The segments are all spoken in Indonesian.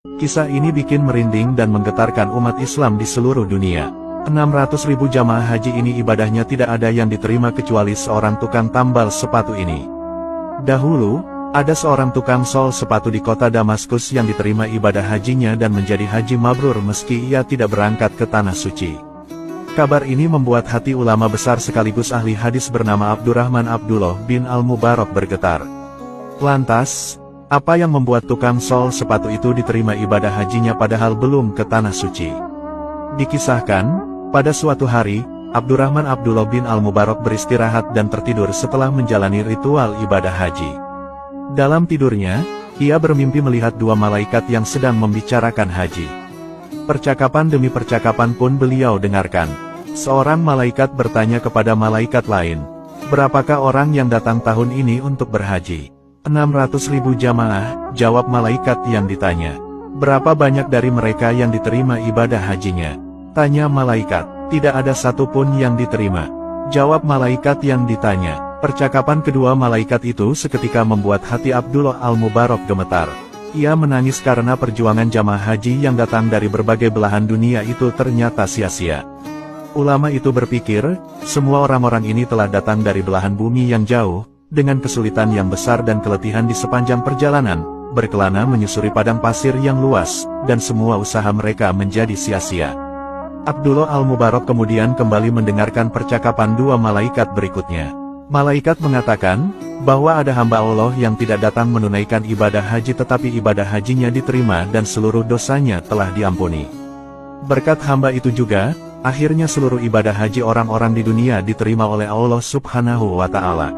Kisah ini bikin merinding dan menggetarkan umat Islam di seluruh dunia. 600.000 jamaah haji ini ibadahnya tidak ada yang diterima kecuali seorang tukang tambal sepatu ini. Dahulu, ada seorang tukang sol sepatu di kota Damaskus yang diterima ibadah hajinya dan menjadi haji mabrur meski ia tidak berangkat ke tanah suci. Kabar ini membuat hati ulama besar sekaligus ahli hadis bernama Abdurrahman Abdullah bin Al-Mubarak bergetar. Lantas, apa yang membuat tukang sol sepatu itu diterima ibadah hajinya padahal belum ke tanah suci? Dikisahkan, pada suatu hari, Abdurrahman Abdullah bin Al-Mubarak beristirahat dan tertidur setelah menjalani ritual ibadah haji. Dalam tidurnya, ia bermimpi melihat dua malaikat yang sedang membicarakan haji. Percakapan demi percakapan pun beliau dengarkan. Seorang malaikat bertanya kepada malaikat lain, "Berapakah orang yang datang tahun ini untuk berhaji?" 600.000 jamaah, jawab malaikat yang ditanya. "Berapa banyak dari mereka yang diterima ibadah hajinya?" tanya malaikat. "Tidak ada satupun yang diterima," jawab malaikat yang ditanya. Percakapan kedua malaikat itu seketika membuat hati Abdullah Al-Mubarak gemetar. Ia menangis karena perjuangan jamaah haji yang datang dari berbagai belahan dunia itu ternyata sia-sia. Ulama itu berpikir, semua orang-orang ini telah datang dari belahan bumi yang jauh, dengan kesulitan yang besar dan keletihan di sepanjang perjalanan, berkelana menyusuri padang pasir yang luas, dan semua usaha mereka menjadi sia-sia. Abdullah Al-Mubarak kemudian kembali mendengarkan percakapan dua malaikat berikutnya. Malaikat mengatakan, bahwa ada hamba Allah yang tidak datang menunaikan ibadah haji tetapi ibadah hajinya diterima dan seluruh dosanya telah diampuni. Berkat hamba itu juga, akhirnya seluruh ibadah haji orang-orang di dunia diterima oleh Allah Subhanahu wa Ta'ala.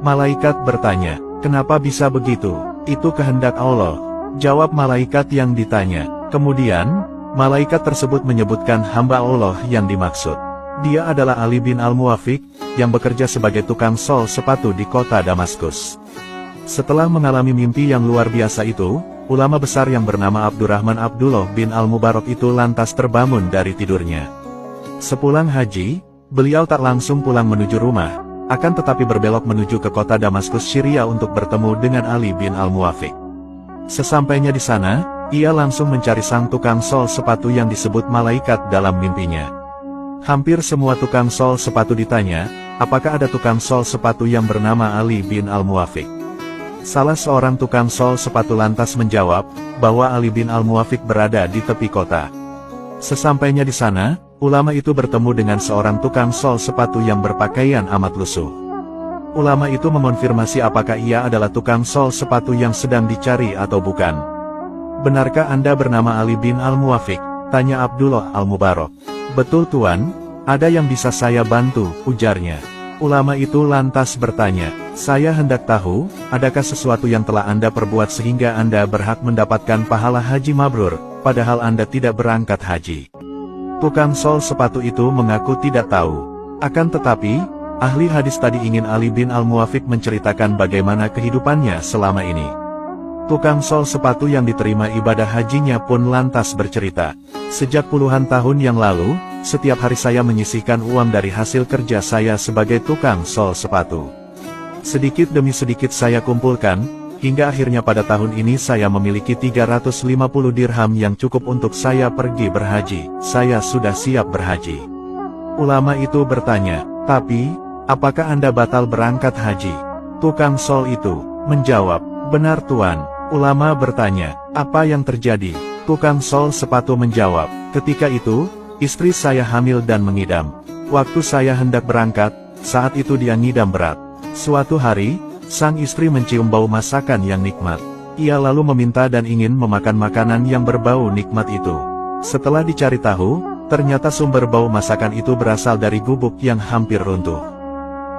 Malaikat bertanya, "Kenapa bisa begitu?" "Itu kehendak Allah," jawab malaikat yang ditanya. Kemudian, malaikat tersebut menyebutkan hamba Allah yang dimaksud. Dia adalah Ali bin Al-Muwafiq, yang bekerja sebagai tukang sol sepatu di kota Damaskus. Setelah mengalami mimpi yang luar biasa itu, ulama besar yang bernama Abdurrahman Abdullah bin Al-Mubarak itu lantas terbangun dari tidurnya. Sepulang haji, beliau tak langsung pulang menuju rumah, akan tetapi berbelok menuju ke kota Damaskus Syria untuk bertemu dengan Ali bin Al-Muwafiq. Sesampainya di sana, ia langsung mencari sang tukang sol sepatu yang disebut malaikat dalam mimpinya. Hampir semua tukang sol sepatu ditanya, apakah ada tukang sol sepatu yang bernama Ali bin Al-Muwafiq. Salah seorang tukang sol sepatu lantas menjawab, bahwa Ali bin Al-Muwafiq berada di tepi kota. Sesampainya di sana, ulama itu bertemu dengan seorang tukang sol sepatu yang berpakaian amat lusuh. Ulama itu mengonfirmasi apakah ia adalah tukang sol sepatu yang sedang dicari atau bukan. "Benarkah Anda bernama Ali bin Al-Muwafiq?" tanya Abdullah Al-Mubarak. "Betul Tuan, ada yang bisa saya bantu," ujarnya. Ulama itu lantas bertanya, "Saya hendak tahu, adakah sesuatu yang telah Anda perbuat sehingga Anda berhak mendapatkan pahala haji mabrur, padahal Anda tidak berangkat haji?" Tukang sol sepatu itu mengaku tidak tahu. Akan tetapi, ahli hadis tadi ingin Ali bin Al-Muwafiq menceritakan bagaimana kehidupannya selama ini. Tukang sol sepatu yang diterima ibadah hajinya pun lantas bercerita, "Sejak puluhan tahun yang lalu, setiap hari saya menyisihkan uang dari hasil kerja saya sebagai tukang sol sepatu. Sedikit demi sedikit saya kumpulkan, hingga akhirnya pada tahun ini saya memiliki 350 dirham yang cukup untuk saya pergi berhaji. Saya sudah siap berhaji." Ulama itu bertanya, "Tapi, apakah Anda batal berangkat haji?" Tukang sol itu menjawab, "Benar Tuan." Ulama bertanya, "Apa yang terjadi?" Tukang sol sepatu menjawab, "Ketika itu, istri saya hamil dan mengidam. Waktu saya hendak berangkat, saat itu dia ngidam berat. Suatu hari, sang istri mencium bau masakan yang nikmat. Ia lalu meminta dan ingin memakan makanan yang berbau nikmat itu. Setelah dicari tahu, ternyata sumber bau masakan itu berasal dari gubuk yang hampir runtuh.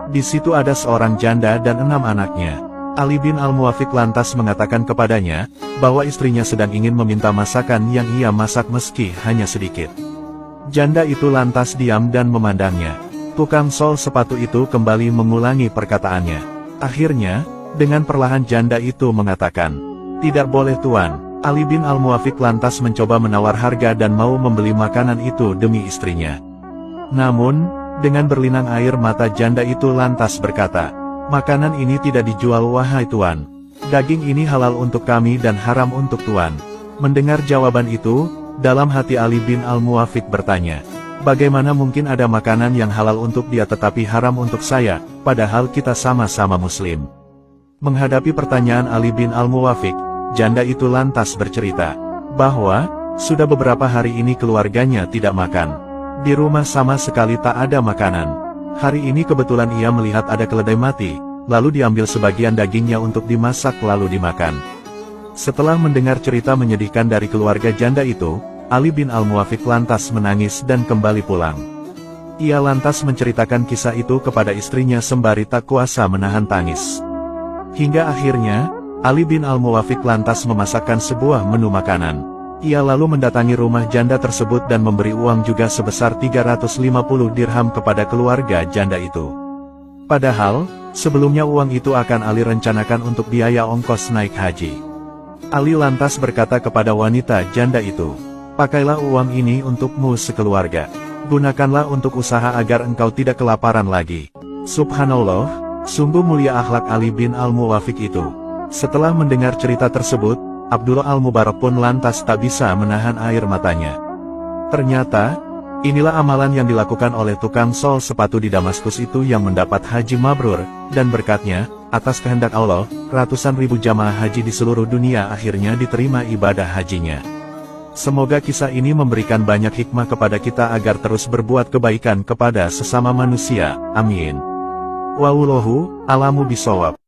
Di situ ada seorang janda dan 6 anaknya. Ali bin Al-Muwafiq lantas mengatakan kepadanya, bahwa istrinya sedang ingin meminta masakan yang ia masak meski hanya sedikit. Janda itu lantas diam dan memandangnya. Tukang sol sepatu itu kembali mengulangi perkataannya. Akhirnya, dengan perlahan janda itu mengatakan, "Tidak boleh Tuan." Ali bin Al-Muwafiq lantas mencoba menawar harga dan mau membeli makanan itu demi istrinya. Namun, dengan berlinang air mata janda itu lantas berkata, "Makanan ini tidak dijual wahai Tuan. Daging ini halal untuk kami dan haram untuk Tuan. Mendengar jawaban itu, dalam hati Ali bin Al-Muwafiq bertanya, bagaimana mungkin ada makanan yang halal untuk dia tetapi haram untuk saya, padahal kita sama-sama muslim. Menghadapi pertanyaan Ali bin Al-Muwafiq, janda itu lantas bercerita, bahwa, sudah beberapa hari ini keluarganya tidak makan. Di rumah sama sekali tak ada makanan. Hari ini kebetulan ia melihat ada keledai mati, lalu diambil sebagian dagingnya untuk dimasak lalu dimakan. Setelah mendengar cerita menyedihkan dari keluarga janda itu, Ali bin Al-Muwafiq lantas menangis dan kembali pulang. Ia lantas menceritakan kisah itu kepada istrinya sembari tak kuasa menahan tangis. Hingga akhirnya, Ali bin Al-Muwafiq lantas memasakkan sebuah menu makanan. Ia lalu mendatangi rumah janda tersebut dan memberi uang juga sebesar 350 dirham kepada keluarga janda itu. Padahal, sebelumnya uang itu akan Ali rencanakan untuk biaya ongkos naik haji. Ali lantas berkata kepada wanita janda itu, pakailah uang ini untukmu sekeluarga. Gunakanlah untuk usaha agar engkau tidak kelaparan lagi. Subhanallah, sungguh mulia akhlak Ali bin Al-Muwafiq itu. Setelah mendengar cerita tersebut, Abdullah Al-Mubarak pun lantas tak bisa menahan air matanya. Ternyata, inilah amalan yang dilakukan oleh tukang sol sepatu di Damaskus itu yang mendapat haji mabrur, dan berkatnya, atas kehendak Allah, ratusan ribu jamaah haji di seluruh dunia akhirnya diterima ibadah hajinya. Semoga kisah ini memberikan banyak hikmah kepada kita agar terus berbuat kebaikan kepada sesama manusia. Amin. Wallahu a'lamu bishawab.